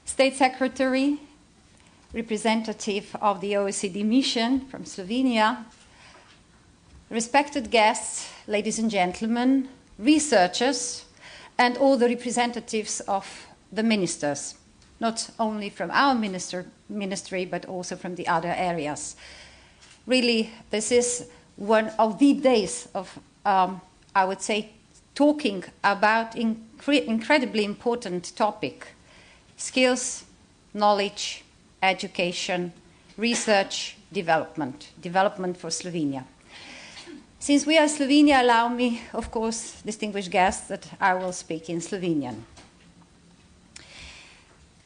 State Secretary, representative of the OECD mission from Slovenia, respected guests, ladies and gentlemen, researchers, and all the representatives of the ministers, not only from our ministry, but also from the other areas. Really, this is one of the days of, I would say, talking about incredibly important topic: skills, knowledge, education, research, development for Slovenia. Since we are Slovenia, allow me, of course, distinguished guests, that I will speak in Slovenian.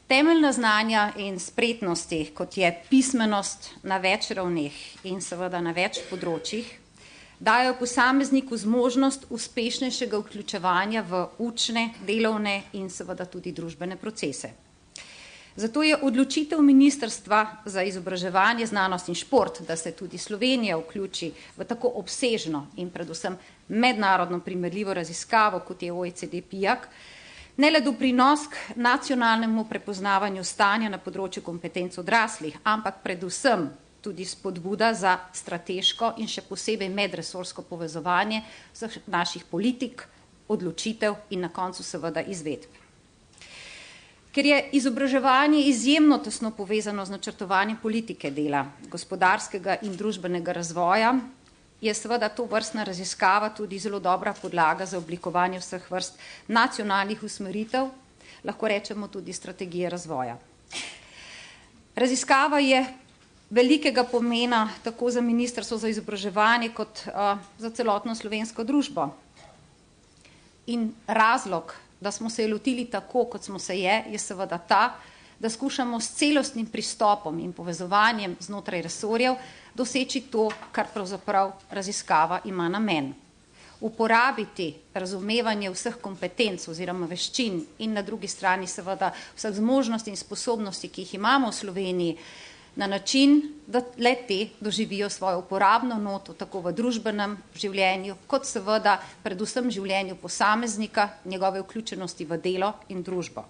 Temeljna znanja in spretnosti, kot je pismenost na več ravneh in seveda na več področjih, dajo posamezniku zmožnost uspešnejšega vključevanja v učne, delovne in seveda tudi družbene procese. Zato je odločitev Ministrstva za izobraževanje, znanost in šport, da se tudi Slovenija vključi v tako obsežno in predvsem mednarodno primerljivo raziskavo, kot je OECD PIAAC, ne le doprinos k nacionalnemu prepoznavanju stanja na področju kompetenc odraslih, ampak predvsem tudi spodbuda za strateško in še posebej medresorsko povezovanje vseh naših politik, odločitev in na koncu seveda izvedb. Ker je izobraževanje izjemno tesno povezano z načrtovanjem politike dela, gospodarskega in družbenega razvoja, je seveda to vrstna raziskava tudi zelo dobra podlaga za oblikovanje vseh vrst nacionalnih usmeritev, lahko rečemo tudi strategije razvoja. Raziskava je velikega pomena tako za Ministrstvo za izobraževanje kot za celotno slovensko družbo. In razlog, da smo se lotili tako, kot smo se je seveda ta, da skušamo s celostnim pristopom in povezovanjem znotraj resorjev doseči to, kar pravzaprav raziskava ima namen. Uporabiti razumevanje vseh kompetenc oziroma veščin in na drugi strani seveda vseh zmožnosti in sposobnosti, ki jih imamo v Sloveniji, na način, da le te doživijo svojo uporabno noto tako v družbenem življenju, kot seveda predvsem življenju posameznika, njegove vključenosti v delo in družbo.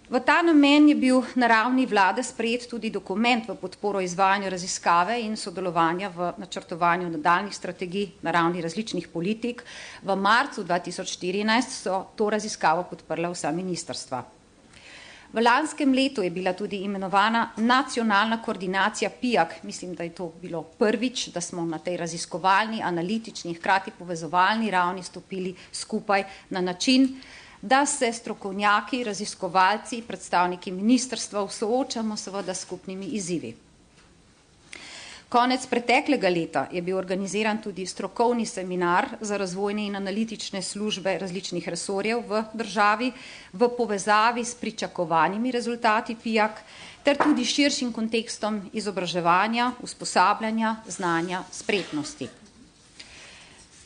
V ta namen je bil na ravni vlade sprejet tudi dokument v podporo izvajanju raziskave in sodelovanja v načrtovanju nadaljnjih strategij na ravni različnih politik. V marcu 2014 so to raziskavo podprla vsa ministrstva. V lanskem letu je bila tudi imenovana nacionalna koordinacija PIAAC, mislim, da je to bilo prvič, da smo na tej raziskovalni, analitični, hkrati povezovalni ravni stopili skupaj na način, da se strokovnjaki, raziskovalci, predstavniki ministrstev soočamo seveda s skupnimi izzivi. Konec preteklega leta je bil organiziran tudi strokovni seminar za razvojne in analitične službe različnih resorjev v državi v povezavi s pričakovanimi rezultati PIAAC ter tudi širšim kontekstom izobraževanja, usposabljanja, znanja, spretnosti.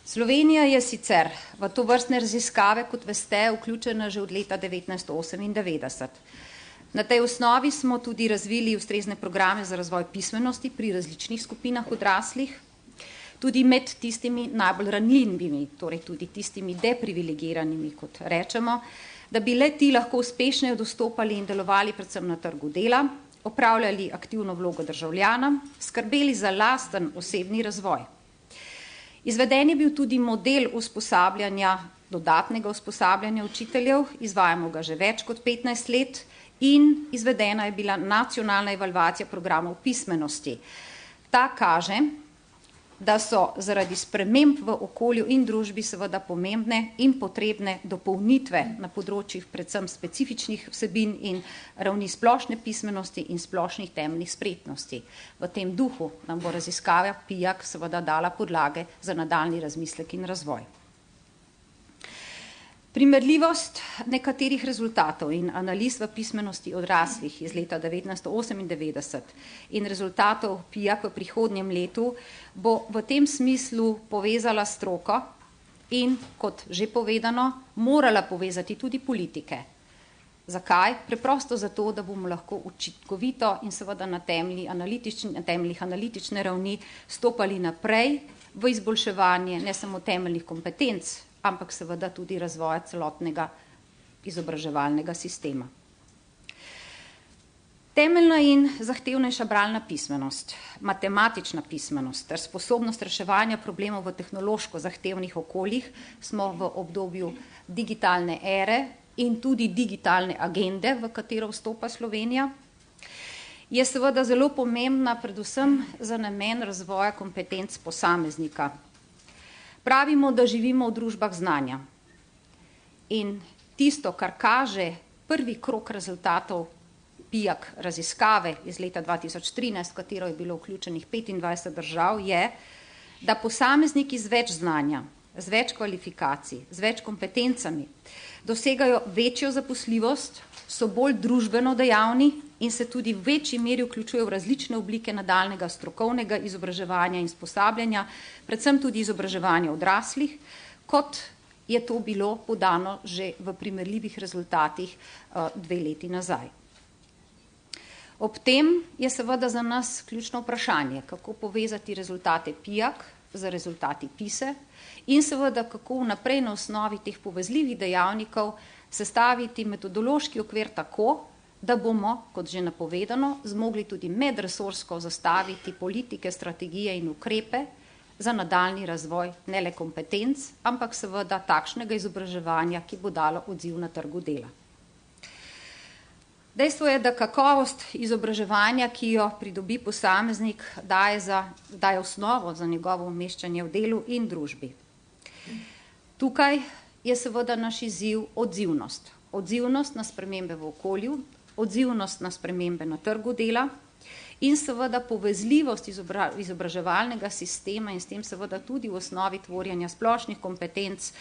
Slovenija je sicer v tovrstne raziskave, kot veste, vključena že od leta 1998. Na tej osnovi smo tudi razvili ustrezne programe za razvoj pismenosti pri različnih skupinah odraslih, tudi med tistimi najbolj ranljivimi, torej tudi tistimi deprivilegiranimi, kot rečemo, da bi le ti lahko uspešneje dostopali in delovali predvsem na trgu dela, opravljali aktivno vlogo državljana, skrbeli za lasten osebni razvoj. Izveden je bil tudi model usposabljanja, dodatnega usposabljanja učiteljev, izvajamo ga že več kot 15 let, in izvedena je bila nacionalna evalvacija programov pismenosti. Ta kaže, da so zaradi sprememb v okolju in družbi seveda pomembne in potrebne dopolnitve na področjih predvsem specifičnih vsebin in ravni splošne pismenosti in splošnih temeljnih spretnosti. V tem duhu nam bo raziskava PIAAC seveda dala podlage za nadaljnji razmislek in razvoj. Primerljivost nekaterih rezultatov in analiz v pismenosti odraslih iz leta 1998 in rezultatov PIAAC v prihodnjem letu bo v tem smislu povezala stroko in, kot že povedano, morala povezati tudi politike. Zakaj? Preprosto zato, da bomo lahko učinkovito in seveda na temeljih analitične ravni stopali naprej v izboljševanje ne samo temeljnih kompetenc, ampak seveda tudi razvoja celotnega izobraževalnega sistema. Temeljna in zahtevnejša bralna pismenost, matematična pismenost ter sposobnost reševanja problemov v tehnološko zahtevnih okoljih smo v obdobju digitalne ere in tudi digitalne agende, v katero vstopa Slovenija, je seveda zelo pomembna predvsem za namen razvoja kompetenc posameznika. Pravimo, da živimo v družbah znanja in tisto, kar kaže prvi krog rezultatov PIAAC raziskave iz leta 2013, v katero je bilo vključenih 25 držav, je, da posamezniki z več znanja, z več kvalifikacij, z več kompetencami dosegajo večjo zaposljivost, so bolj družbeno dejavni in se tudi v večji meri vključujejo v različne oblike nadaljnjega strokovnega izobraževanja in usposabljanja, predvsem tudi izobraževanja odraslih, kot je to bilo podano že v primerljivih rezultatih 2 leti nazaj. Ob tem je seveda za nas ključno vprašanje, kako povezati rezultate PIAAC z rezultati PISA in seveda kako vnaprej na osnovi teh povezljivih dejavnikov sestaviti metodološki okvir tako, da bomo, kot že napovedano, zmogli tudi medresorsko zastaviti politike, strategije in ukrepe za nadaljnji razvoj ne le kompetenc, ampak seveda takšnega izobraževanja, ki bo dalo odziv na trgu dela. Dejstvo je, da kakovost izobraževanja, ki jo pridobi posameznik, daje osnovo za njegovo umeščanje v delu in družbi. Tukaj je seveda naš izziv odzivnost. Odzivnost na spremembe v okolju, odzivnost na spremembe na trgu dela in seveda povezljivost izobraževalnega sistema in s tem seveda tudi v osnovi tvorjenja splošnih kompetenc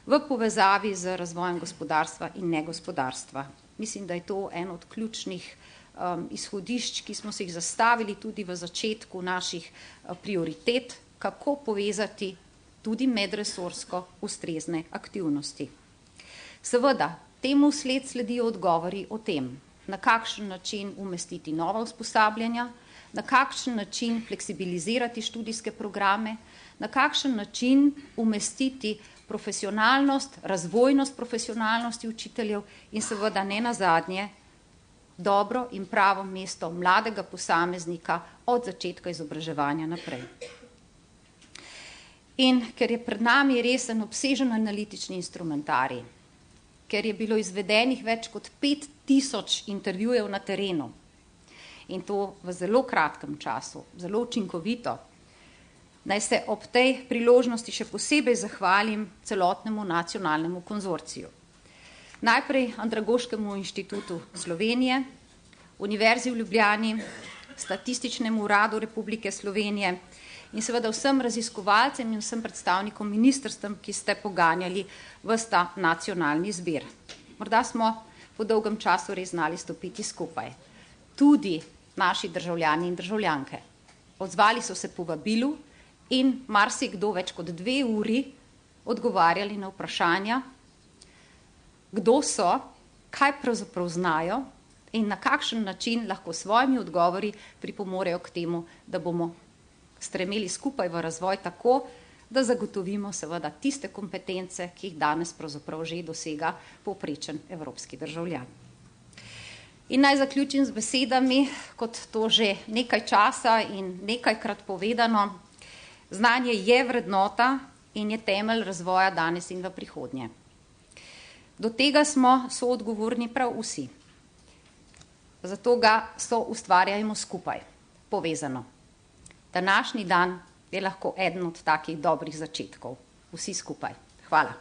v povezavi z razvojem gospodarstva in negospodarstva. Mislim, da je to eno od ključnih izhodišč, ki smo se jih zastavili tudi v začetku naših prioritet, kako povezati tudi medresorsko ustrezne aktivnosti. Seveda, temu sledijo odgovori o tem, na kakšen način umestiti nova usposabljanja, na kakšen način fleksibilizirati študijske programe, na kakšen način umestiti profesionalnost, razvojnost profesionalnosti učiteljev in seveda ne nazadnje dobro in pravo mesto mladega posameznika od začetka izobraževanja naprej. In ker je pred nami resen obsežen analitični instrumentarij, ker je bilo izvedenih več kot 5000 intervjujev na terenu in to v zelo kratkem času, zelo učinkovito, naj se ob tej priložnosti še posebej zahvalim celotnemu nacionalnemu konzorciju. Najprej Andragoškemu inštitutu Slovenije, Univerzi v Ljubljani, Statističnemu uradu Republike Slovenije in seveda vsem raziskovalcem in vsem predstavnikom ministrstvom, ki ste poganjali ves ta nacionalni zbir. Morda smo po dolgem času res znali stopiti skupaj. Tudi naši državljani in državljanke. Odzvali so se povabilu in marsikdo več kot 2 uri odgovarjali na vprašanja, kdo so, kaj pravzaprav znajo in na kakšen način lahko s svojimi odgovori pripomorejo k temu, da bomo stremeli skupaj v razvoj tako, da zagotovimo seveda tiste kompetence, ki jih danes pravzaprav že dosega povprečen evropski državljan. In naj zaključim z besedami, kot to že nekaj časa in nekajkrat povedano, znanje je vrednota in je temelj razvoja danes in v prihodnje. Do tega smo soodgovorni prav vsi. Zato ga soustvarjajmo skupaj, povezano. Današnji dan je lahko eden od takih dobrih začetkov. Vsi skupaj. Hvala.